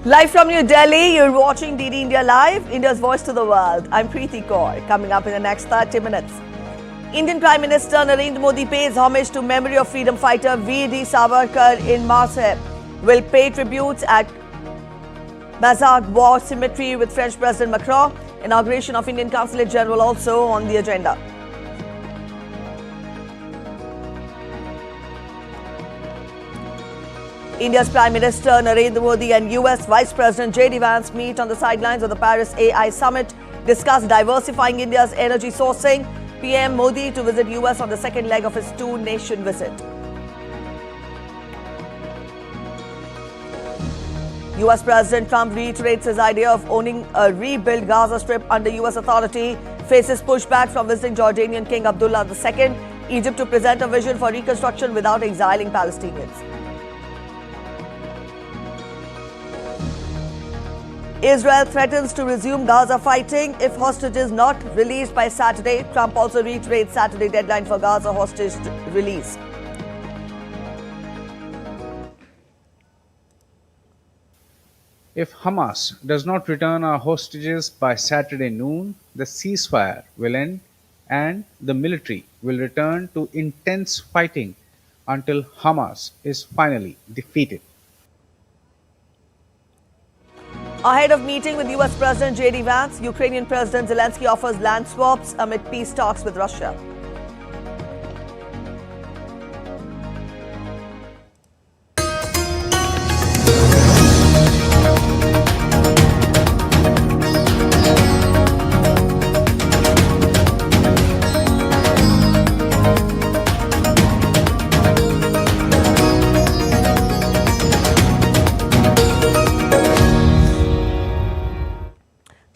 Live from New Delhi, you're watching DD India Live, India's voice to the world. I'm Preeti Kaur. Coming up in the next 30 minutes. Indian Prime Minister Narendra Modi pays homage to memory of freedom fighter V.D. Savarkar in Marseille. Will pay tributes at Mazag War Cemetery with French President Macron. Inauguration of Indian Consulate General also on the agenda. India's Prime Minister Narendra Modi and US Vice President Vance meet on the sidelines of the Paris AI Summit, discuss diversifying India's energy sourcing. PM Modi to visit US on the second leg of his two-nation visit. US President Trump reiterates his idea of owning a rebuilt Gaza Strip under US authority, faces pushback from visiting Jordanian King Abdullah II. Egypt to present a vision for reconstruction without exiling Palestinians. Israel threatens to resume Gaza fighting if hostages not released by Saturday. Trump also reiterates Saturday deadline for Gaza hostage release. If Hamas does not return our hostages by Saturday noon, the ceasefire will end and the military will return to intense fighting until Hamas is finally defeated. Ahead of meeting with US President Vance, Ukrainian President Zelenskyy offers land swaps amid peace talks with Russia.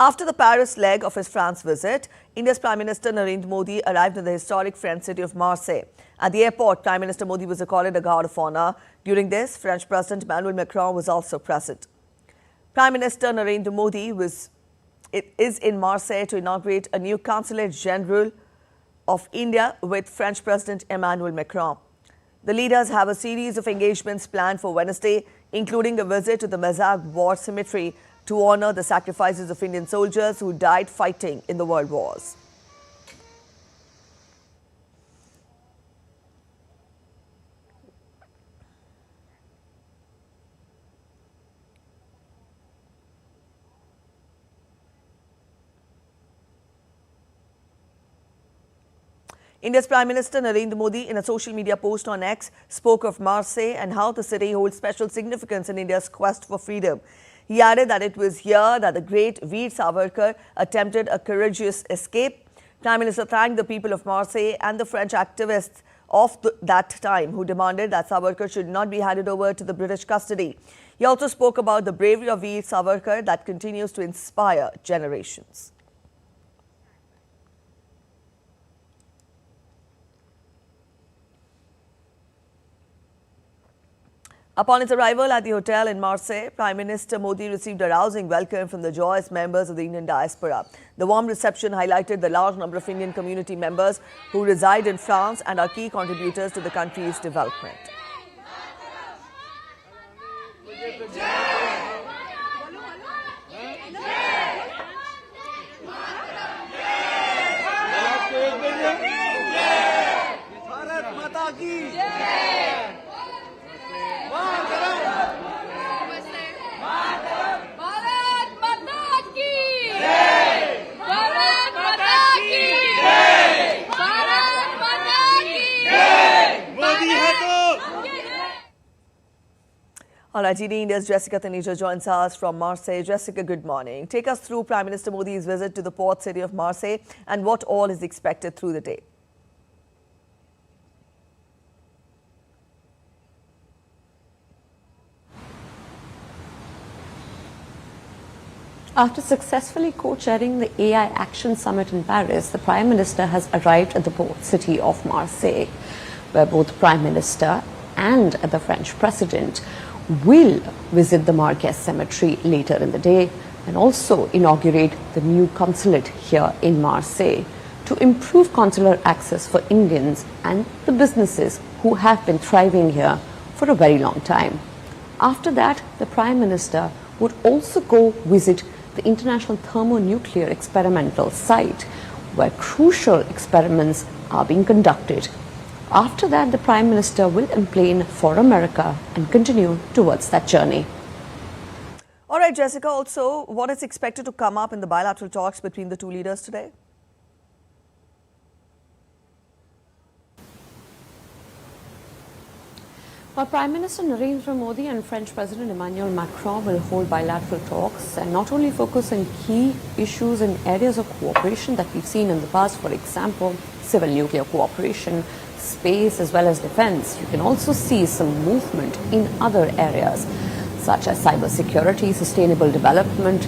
After the Paris leg of his France visit, India's Prime Minister Narendra Modi arrived in the historic French city of Marseille. At the airport, Prime Minister Modi was accorded a guard of honor. During this, French President Emmanuel Macron was also present. Prime Minister Narendra Modi is in Marseille to inaugurate a new Consulate General of India with French President Emmanuel Macron. The leaders have a series of engagements planned for Wednesday, including a visit to the Mazag War Cemetery to honor the sacrifices of Indian soldiers who died fighting in the world wars. India's Prime Minister Narendra Modi, in a social media post on X, spoke of Marseille and how the city holds special significance in India's quest for freedom. He added that it was here that the great Veer Savarkar attempted a courageous escape. Prime Minister thanked the people of Marseille and the French activists of that time who demanded that Savarkar should not be handed over to the British custody. He also spoke about the bravery of Veer Savarkar that continues to inspire generations. Upon its arrival at the hotel in Marseille, Prime Minister Modi received a rousing welcome from the joyous members of the Indian diaspora. The warm reception highlighted the large number of Indian community members who reside in France and are key contributors to the country's development. All right, GD India's Jessica Taneja joins us from Marseille. Jessica, good morning. Take us through Prime Minister Modi's visit to the port city of Marseille and what all is expected through the day. After successfully co-chairing the AI Action Summit in Paris, the Prime Minister has arrived at the port city of Marseille, where both the Prime Minister and the French President will visit the Marseille Cemetery later in the day and also inaugurate the new consulate here in Marseille to improve consular access for Indians and the businesses who have been thriving here for a very long time. After that, the Prime Minister would also go visit the International Thermonuclear Experimental Site, where crucial experiments are being conducted. After that, the Prime Minister will emplane for America and continue towards that journey. All right, Jessica, also, what is expected to come up in the bilateral talks between the two leaders today? Well, Prime Minister Narendra Modi and French President Emmanuel Macron will hold bilateral talks and not only focus on key issues in areas of cooperation that we've seen in the past, for example, civil nuclear cooperation, space as well as defense. You can also see some movement in other areas such as cybersecurity, sustainable development,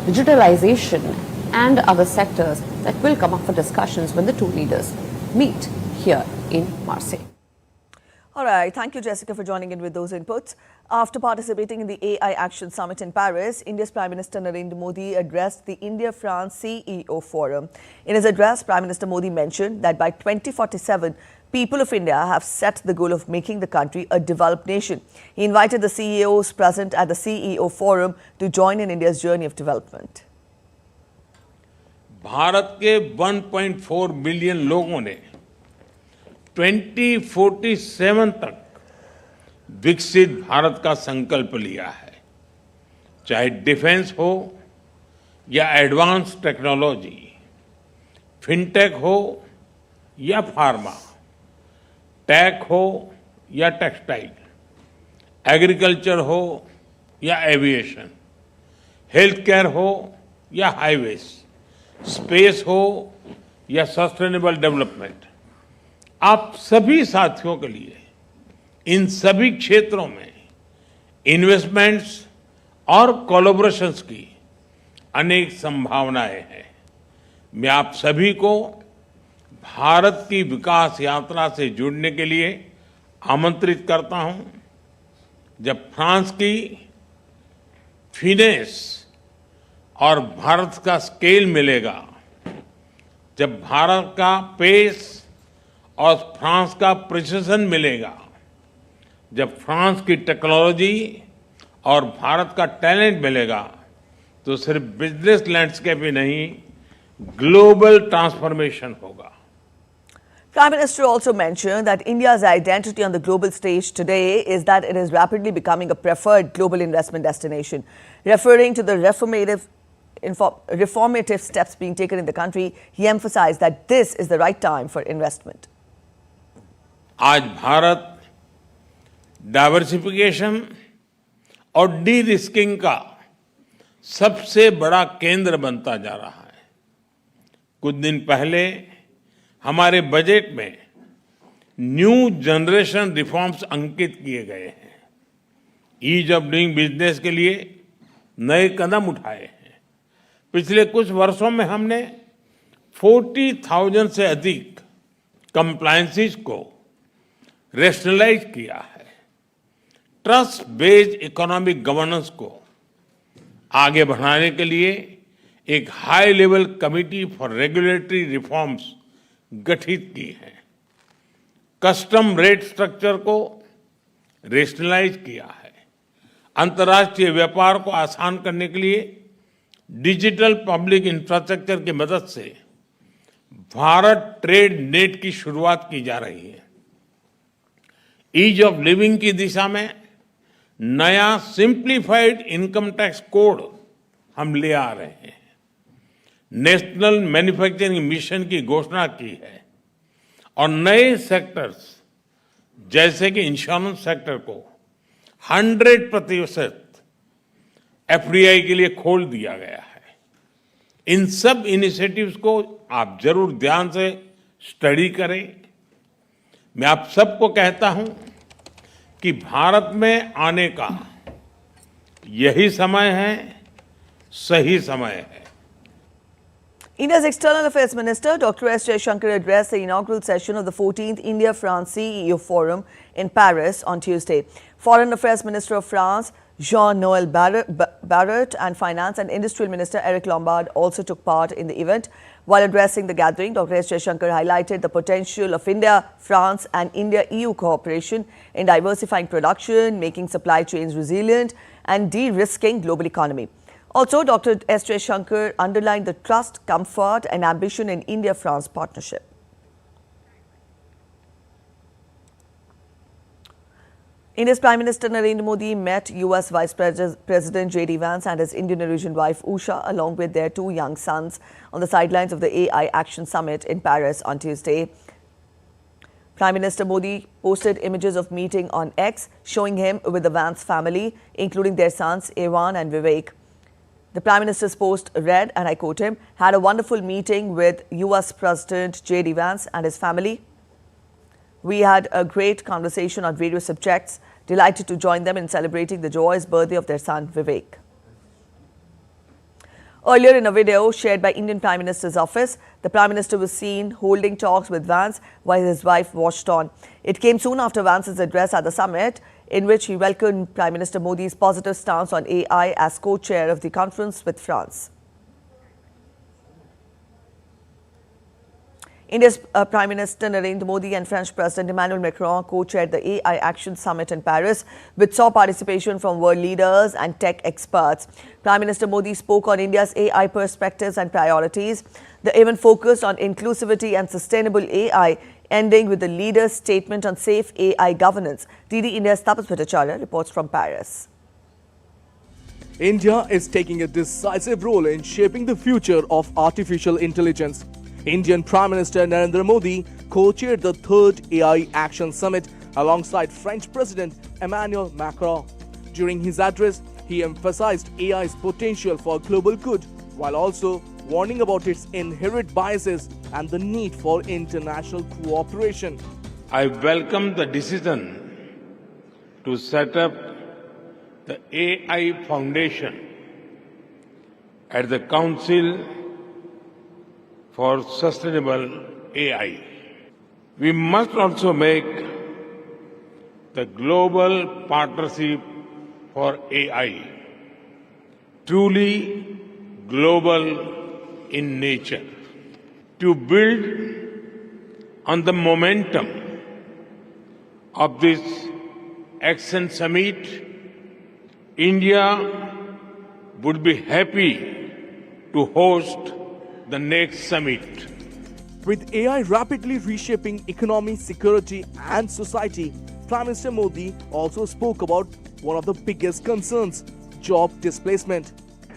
digitalization and other sectors that will come up for discussions when the two leaders meet here in Marseille. All right. Thank you, Jessica, for joining in with those inputs. After participating in the AI Action Summit in Paris, India's Prime Minister Narendra Modi addressed the India-France CEO Forum. In his address, Prime Minister Modi mentioned that by 2047, people of India have set the goal of making the country a developed nation. He invited the CEOs present at the CEO Forum to join in India's journey of development. Bharat के 1.4 billion लोगों ने 2047 तक विकसित भारत का संकल्प लिया है, चाहे डिफेंस हो या एडवांस टेक्नोलॉजी, फिनटेक हो या फार्मा, टेक हो या टेक्सटाइल, एग्रीकल्चर हो या एविएशन, हेल्थ केयर हो या हाईवेज, स्पेस हो या सस्टेनेबल डेवलपमेंट। आप सभी साथियों के लिए इन सभी क्षेत्रों में इन्वेस्टमेंट्स और कोलैबोरेशंस की अनेक संभावनाएं हैं। मैं आप सभी को भारत की विकास यात्रा से जुड़ने के लिए आमंत्रित करता हूं। जब फ्रांस की फिनेस और भारत का स्केल मिलेगा, जब भारत का पेस और फ्रांस का प्रिसिजन मिलेगा, जब फ्रांस की टेक्नोलॉजी और भारत का टैलेंट मिलेगा, तो सिर्फ बिजनेस लैंडस्केप ही नहीं, ग्लोबल ट्रांसफॉर्मेशन होगा। Prime Minister also mentioned that India's identity on the global stage today is that it is rapidly becoming a preferred global investment destination. Referring to the reformative steps being taken in the country, he emphasized that this is the right time for investment. आज Bharat diversification और D risking का सबसे बड़ा केंद्र बनता जा रहा है। कुछ दिन पहले हमारे बजट में न्यू जनरेशन रिफॉर्म्स अंकित किए गए हैं। ईज ऑफ डूइंग बिजनेस के लिए नए कदम उठाए हैं। पिछले कुछ वर्षों में हमने 40,000 से अधिक कंप्लायंसेस को रेशनलाइज किया है। ट्रस्ट बेस्ड इकोनॉमिक गवर्नेंस को आगे बढ़ाने के लिए एक high level committee for regulatory reforms गठित की है। कस्टम रेट स्ट्रक्चर को रेशनलाइज किया है। अंतर्राष्ट्रीय व्यापार को आसान करने के लिए डिजिटल पब्लिक इंफ्रास्ट्रक्चर की मदद से भारत ट्रेड नेट की शुरुआत की जा रही है। ईज ऑफ लिविंग की दिशा में नया सिंप्लीफाइड इनकम टैक्स कोड हम ले आ रहे हैं। नेशनल मैन्युफैक्चरिंग मिशन की घोषणा की है और नए सेक्टर्स जैसे कि इंश्योरेंस सेक्टर को 100% एफडीआई के लिए खोल दिया गया है। इन सब इनिशिएटिव्स को आप जरूर ध्यान से स्टडी करें। मैं आप सबको कहता हूं कि भारत में आने का यही समय है, सही समय है। India's External Affairs Minister Dr. S. Jaishankar addressed the inaugural session of the 14th India-France CEO Forum in Paris on Tuesday. Foreign Affairs Minister of France Jean-Noël Barrot and Finance and Industrial Minister Eric Lombard also took part in the event. While addressing the gathering, Dr. S. Jaishankar highlighted the potential of India, France and India-EU cooperation in diversifying production, making supply chains resilient and de-risking global economy. Also, Dr. S. Jaishankar underlined the trust, comfort and ambition in India-France partnership. India's Prime Minister Narendra Modi met US Vice President J.D. Vance and his Indian-Norwegian wife Usha along with their two young sons on the sidelines of the AI Action Summit in Paris on Tuesday. Prime Minister Modi posted images of meeting on X showing him with the Vance family, including their sons Evan and Vivek. The Prime Minister's post read, and I quote him, "Had a wonderful meeting with US President J.D. Vance and his family. We had a great conversation on various subjects. Delighted to join them in celebrating the joyous birthday of their son, Vivek." Earlier in a video shared by Indian Prime Minister's office, the Prime Minister was seen holding talks with Vance while his wife watched on. It came soon after Vance's address at the summit, in which he welcomed Prime Minister Modi's positive stance on AI as co-chair of the conference with France. India's Prime Minister Narendra Modi and French President Emmanuel Macron co-chaired the AI Action Summit in Paris, which saw participation from world leaders and tech experts. Prime Minister Modi spoke on India's AI perspectives and priorities. The event focused on inclusivity and sustainable AI, ending with the leader's statement on safe AI governance. DD India's Tapas Bhattacharya reports from Paris. India is taking a decisive role in shaping the future of artificial intelligence. Indian Prime Minister Narendra Modi co-chaired the third AI Action Summit alongside French President Emmanuel Macron. During his address, he emphasized AI's potential for global good while also warning about its inherent biases and the need for international cooperation. I welcome the decision to set up the AI Foundation at the Council for Sustainable AI. We must also make the Global Partnership for AI truly global in nature. To build on the momentum of this Action Summit, India would be happy to host the next summit. With AI rapidly reshaping economy, security and society, Prime Minister Modi also spoke about one of the biggest concerns, job displacement.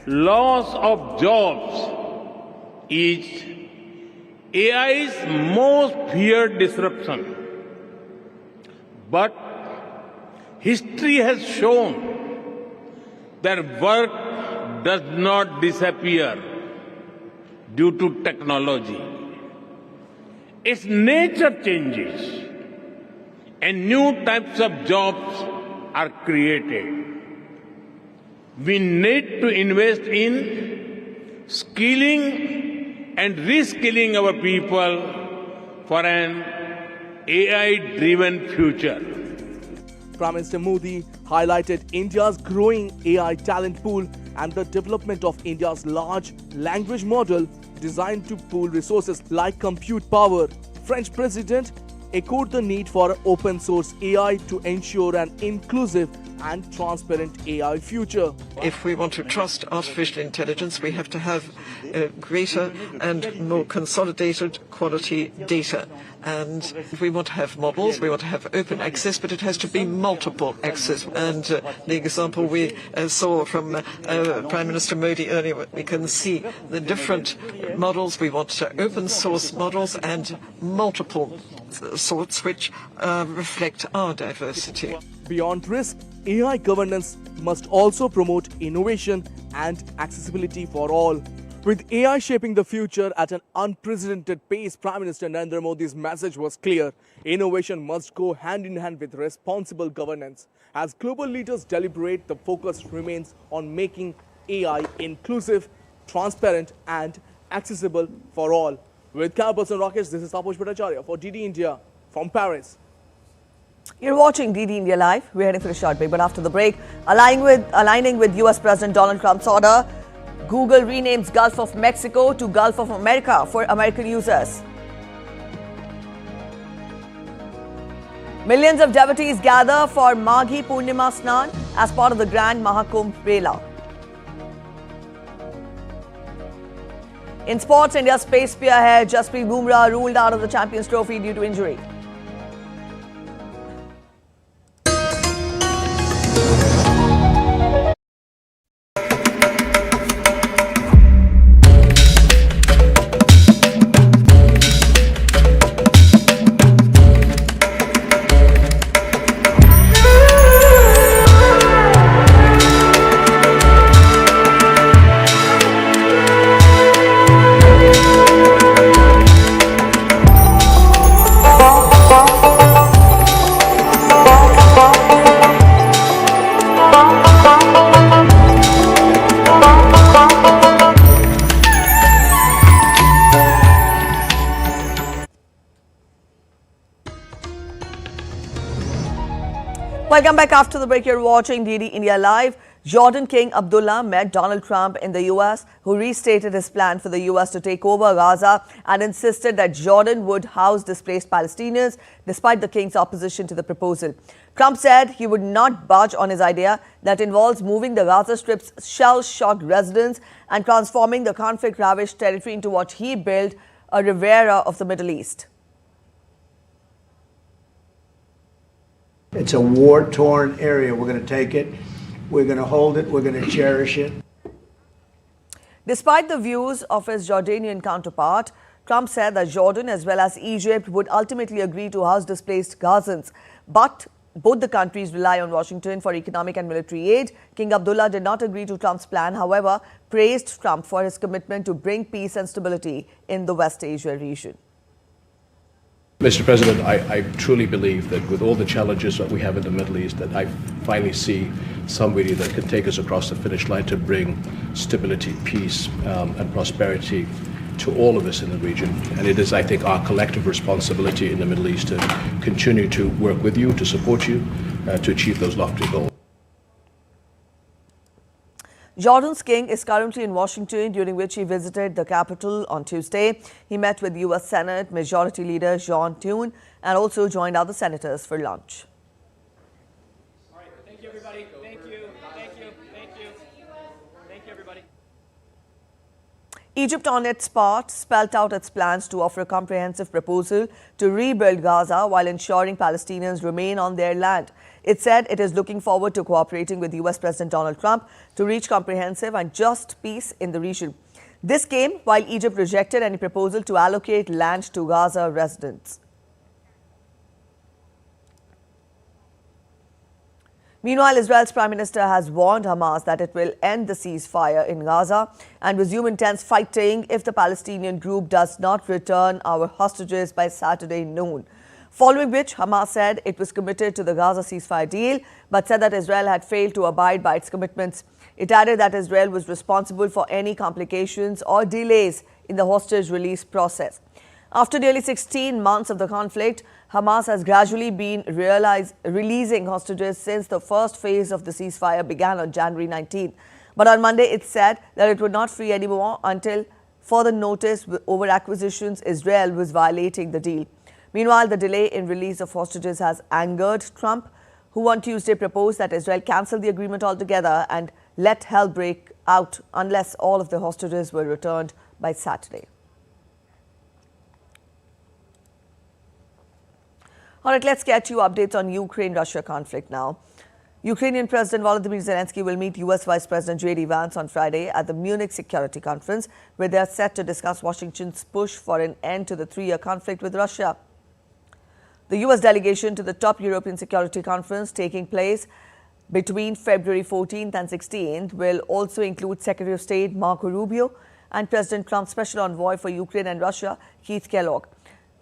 Loss of jobs is AI's most feared disruption. But history has shown that work does not disappear due to technology. Its nature changes and new types of jobs are created. We need to invest in skilling and reskilling our people for an AI-driven future. Prime Minister Modi highlighted India's growing AI talent pool and the development of India's large language model designed to pool resources like compute power. French President echoed the need for open source AI to ensure an inclusive and transparent AI future. If we want to trust artificial intelligence, we have to have greater and more consolidated quality data. And if we want to have models, we want to have open access, but it has to be multiple access. And the example we saw from Prime Minister Modi earlier, we can see the different models. We want open source models and multiple sorts which reflect our diversity. Beyond risk, AI governance must also promote innovation and accessibility for all. With AI shaping the future at an unprecedented pace, Prime Minister Narendra Modi's message was clear. Innovation must go hand in hand with responsible governance. As global leaders deliberate, the focus remains on making AI inclusive, transparent and accessible for all. With camera person Rakesh, this is Tapas Bhattacharya for DD India from Paris. You're watching DD India Live. We're heading for a short break, but after the break, aligning with US President Donald Trump's order, Google renames Gulf of Mexico to Gulf of America for American users. Millions of devotees gather for Maghi Purnima Snan as part of the Grand Mahakumbh Mela. In sports, India's pace spearhead Jasprit Bumrah ruled out of the Champions Trophy due to injury. Welcome back. After the break, you're watching DD India Live. Jordan King Abdullah met Donald Trump in the US, who restated his plan for the US to take over Gaza and insisted that Jordan would house displaced Palestinians despite the King's opposition to the proposal. Trump said he would not budge on his idea that involves moving the Gaza Strip's shell-shocked residents and transforming the conflict-ravaged territory into what he billed a Riviera of the Middle East. It's a war-torn area. We're going to take it. We're going to hold it. We're going to cherish it. Despite the views of his Jordanian counterpart, Trump said that Jordan as well as Egypt would ultimately agree to house displaced Gazans. But both the countries rely on Washington for economic and military aid. King Abdullah did not agree to Trump's plan, however, praised Trump for his commitment to bring peace and stability in the West Asia region. Mr. President, I truly believe that with all the challenges that we have in the Middle East, that I finally see somebody that can take us across the finish line to bring stability, peace, and prosperity to all of us in the region. And it is, I think, our collective responsibility in the Middle East to continue to work with you, to support you, to achieve those lofty goals. Jordan's king is currently in Washington, during which he visited the capital on Tuesday. He met with U.S. Senate Majority Leader John Thune and also joined other senators for lunch. All right, thank you, everybody. Thank you, thank you, thank you. Thank you, everybody. Egypt, on its part, spelled out its plans to offer a comprehensive proposal to rebuild Gaza while ensuring Palestinians remain on their land. It said it is looking forward to cooperating with U.S. President Donald Trump to reach comprehensive and just peace in the region. This came while Egypt rejected any proposal to allocate land to Gaza residents. Meanwhile, Israel's Prime Minister has warned Hamas that it will end the ceasefire in Gaza and resume intense fighting if the Palestinian group does not return our hostages by Saturday noon. Following which, Hamas said it was committed to the Gaza ceasefire deal, but said that Israel had failed to abide by its commitments. It added that Israel was responsible for any complications or delays in the hostage release process. After nearly 16 months of the conflict, Hamas has gradually been releasing hostages since the first phase of the ceasefire began on January 19th. But on Monday, it said that it would not free anymore until further notice over acquisitions Israel was violating the deal. Meanwhile, the delay in release of hostages has angered Trump, who on Tuesday proposed that Israel cancel the agreement altogether and let hell break out unless all of the hostages were returned by Saturday. All right, let's get you updates on Ukraine-Russia conflict now. Ukrainian President Volodymyr Zelenskyy will meet U.S. Vice President J.D. Vance on Friday at the Munich Security Conference, where they are set to discuss Washington's push for an end to the three-year conflict with Russia. The U.S. delegation to the top European Security Conference taking place between February 14th and 16th will also include Secretary of State Marco Rubio and President Trump's Special Envoy for Ukraine and Russia, Keith Kellogg.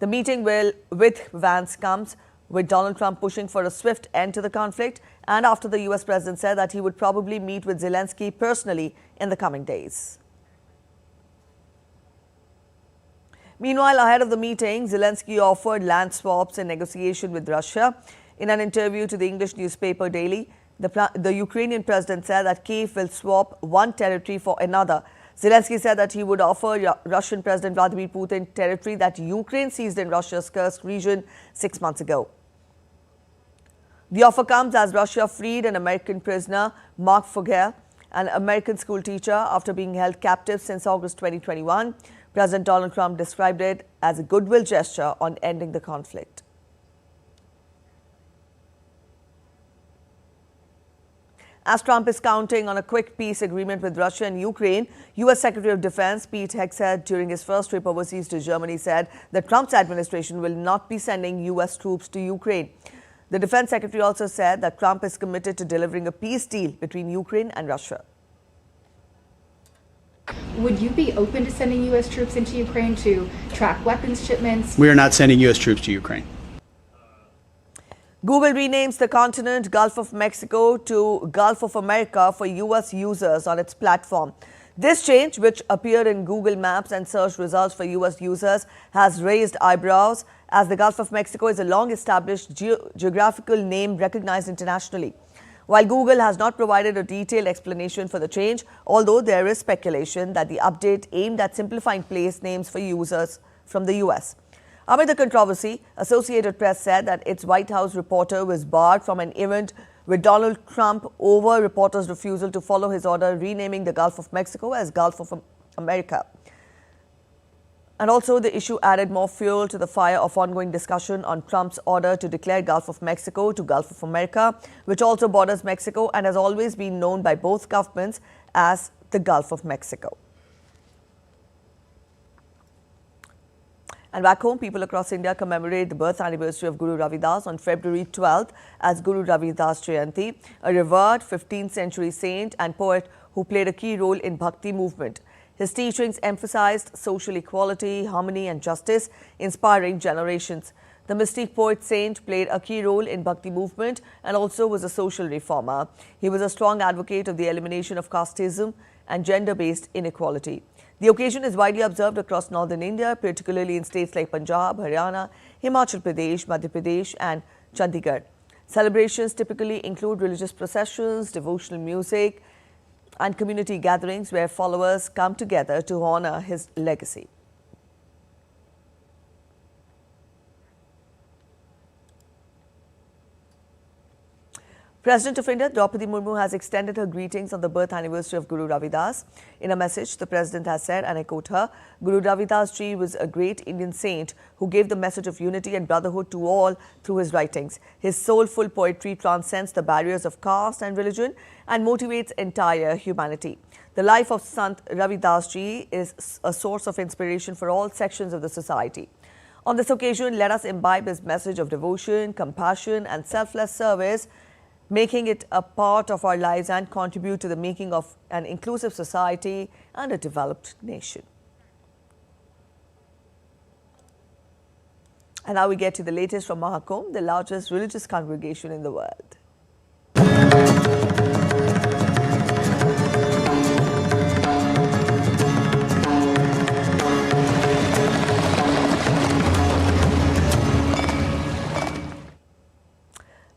The meeting with Vance comes with Donald Trump pushing for a swift end to the conflict and after the U.S. president said that he would probably meet with Zelenskyy personally in the coming days. Meanwhile, ahead of the meeting, Zelenskyy offered land swaps in negotiation with Russia. In an interview to the English newspaper Daily, the Ukrainian president said that Kyiv will swap one territory for another. Zelenskyy said that he would offer Russian President Vladimir Putin territory that Ukraine seized in Russia's Kursk region 6 months ago. The offer comes as Russia freed an American prisoner, Mark Fogel, an American school teacher, after being held captive since August 2021. President Donald Trump described it as a goodwill gesture on ending the conflict. As Trump is counting on a quick peace agreement with Russia and Ukraine, U.S. Secretary of Defense Pete Hegseth, during his first trip overseas to Germany, said that Trump's administration will not be sending U.S. troops to Ukraine. The Defense Secretary also said that Trump is committed to delivering a peace deal between Ukraine and Russia. Would you be open to sending U.S. troops into Ukraine to track weapons shipments? We are not sending U.S. troops to Ukraine. Google renames the continent Gulf of Mexico to Gulf of America for U.S. users on its platform. This change, which appeared in Google Maps and search results for U.S. users, has raised eyebrows, as the Gulf of Mexico is a long-established geographical name recognized internationally. While Google has not provided a detailed explanation for the change, although there is speculation that the update aimed at simplifying place names for users from the U.S. Amid the controversy, Associated Press said that its White House reporter was barred from an event with Donald Trump over reporters' refusal to follow his order renaming the Gulf of Mexico as Gulf of America. And also, the issue added more fuel to the fire of ongoing discussion on Trump's order to declare Gulf of Mexico to Gulf of America, which also borders Mexico and has always been known by both governments as the Gulf of Mexico. And back home, people across India commemorate the birth anniversary of Guru Ravidas on February 12th as Guru Ravidas Jayanti, a revered 15th century saint and poet who played a key role in Bhakti movement. His teachings emphasized social equality, harmony and justice, inspiring generations. The mystic poet saint played a key role in Bhakti movement and also was a social reformer. He was a strong advocate of the elimination of casteism and gender-based inequality. The occasion is widely observed across northern India, particularly in states like Punjab, Haryana, Himachal Pradesh, Madhya Pradesh and Chandigarh. Celebrations typically include religious processions, devotional music and community gatherings where followers come together to honor his legacy. President of India, Draupadi Murmu, has extended her greetings on the birth anniversary of Guru Ravidas. In a message, the President has said, and I quote her, Guru Ravidas ji was a great Indian saint who gave the message of unity and brotherhood to all through his writings. His soulful poetry transcends the barriers of caste and religion and motivates entire humanity. The life of Sant Ravidas ji is a source of inspiration for all sections of the society. On this occasion, let us imbibe his message of devotion, compassion and selfless service, making it a part of our lives and contribute to the making of an inclusive society and a developed nation. And now we get to the latest from Mahakumbh, the largest religious congregation in the world.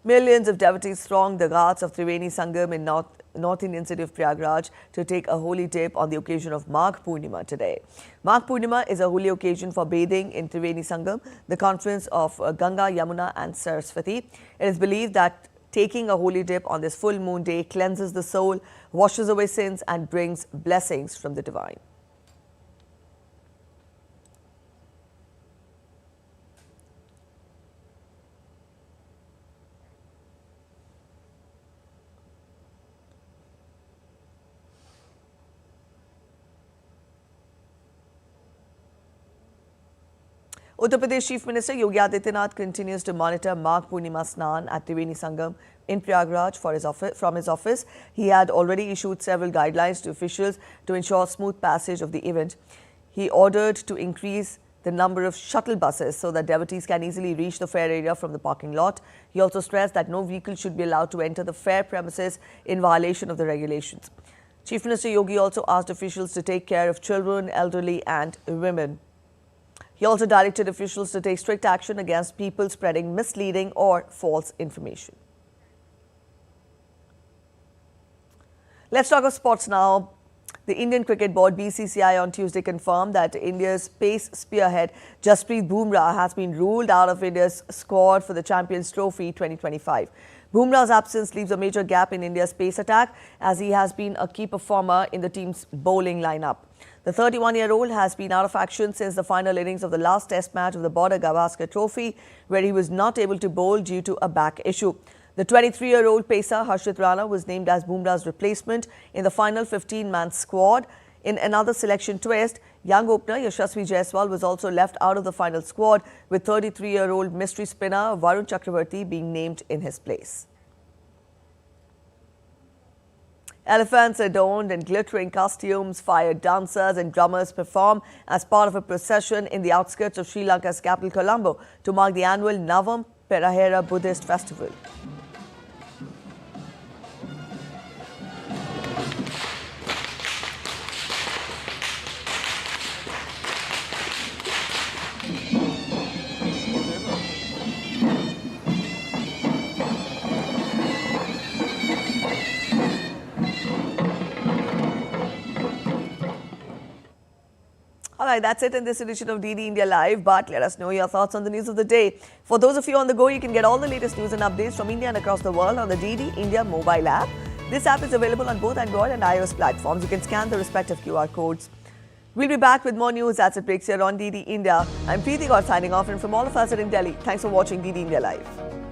Millions of devotees thronged the ghats of Triveni Sangam in North Indian city of Prayagraj to take a holy dip on the occasion of Magh Purnima today. Magh Purnima is a holy occasion for bathing in Triveni Sangam, the confluence of Ganga, Yamuna and Saraswati. It is believed that taking a holy dip on this full moon day cleanses the soul, washes away sins and brings blessings from the divine. Uttar Pradesh Chief Minister Yogi Adityanath continues to monitor Magh Purnima Snan at Triveni Sangam in Prayagraj from his office. He had already issued several guidelines to officials to ensure smooth passage of the event. He ordered to increase the number of shuttle buses so that devotees can easily reach the fair area from the parking lot. He also stressed that no vehicle should be allowed to enter the fair premises in violation of the regulations. Chief Minister Yogi also asked officials to take care of children, elderly and women. He also directed officials to take strict action against people spreading misleading or false information. Let's talk of sports now. The Indian Cricket Board BCCI on Tuesday confirmed that India's pace spearhead Jasprit Bumrah has been ruled out of India's squad for the Champions Trophy 2025. Bumrah's absence leaves a major gap in India's pace attack, as he has been a key performer in the team's bowling lineup. The 31-year-old has been out of action since the final innings of the last Test match of the Border Gavaskar Trophy, where he was not able to bowl due to a back issue. The 23-year-old pacer Harshit Rana was named as Bumrah's replacement in the final 15-man squad. In another selection twist, young opener Yashasvi Jaiswal was also left out of the final squad, with 33-year-old mystery spinner Varun Chakravarti being named in his place. Elephants adorned in glittering costumes, fire dancers and drummers perform as part of a procession in the outskirts of Sri Lanka's capital Colombo to mark the annual Navam Perahera Buddhist festival. All right, that's it in this edition of DD India Live. But let us know your thoughts on the news of the day. For those of you on the go, you can get all the latest news and updates from India and across the world on the DD India mobile app. This app is available on both Android and iOS platforms. You can scan the respective QR codes. We'll be back with more news as it breaks here on DD India. I'm Preeti Gaur signing off, and from all of us at in Delhi, thanks for watching DD India Live.